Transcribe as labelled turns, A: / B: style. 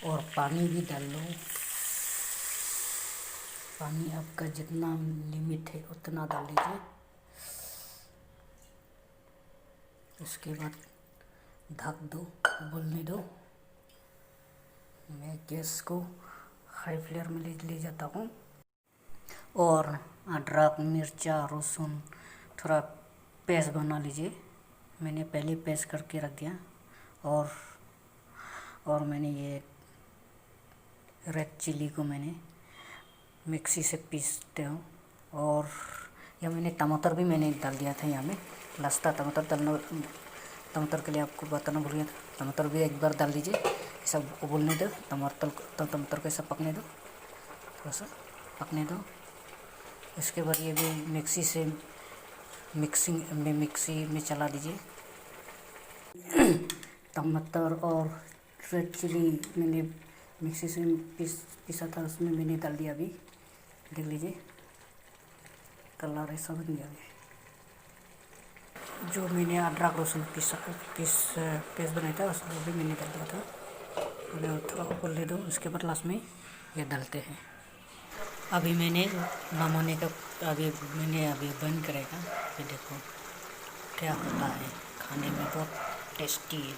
A: और पानी भी डाल लो। पानी आपका जितना लिमिट है उतना डाल लीजिए। उसके बाद ढक दो, उबलने दो। मैं गैस को हाई फ्लेम में ले जाता हूँ। और अदरक, मिर्चा, लहसुन थोड़ा पेस्ट बना लीजिए। मैंने पहले पेस्ट करके रख दिया। और मैंने ये रेड चिली को मैंने मिक्सी से पीसते हूँ। और यह मैंने टमाटर भी मैंने डाल दिया था यहाँ में। लास्ट टमाटर के लिए आपको बताना भूल गया था। टमाटर भी एक बार डाल दीजिए। सब उबलने दो, टमाटर को सब पकने दो, थोड़ा सा पकने दो। इसके बाद ये भी मिक्सी में चला दीजिए। टमाटर और रेड चिली मैंने मिक्सी से पीसा था, उसमें मैंने डाल दिया। अभी देख लीजिए कलर ऐसा बन गया। जो मैंने अदरक लहसुन पेस्ट बनाया था उसको भी मैंने डाल दिया था। थोड़ा उबलने दो। उसके बाद लास्ट में ये डालते हैं। अभी मैंने नमाने का अभी बंद करेगा। ये देखो क्या होता है, खाने में बहुत टेस्टी है।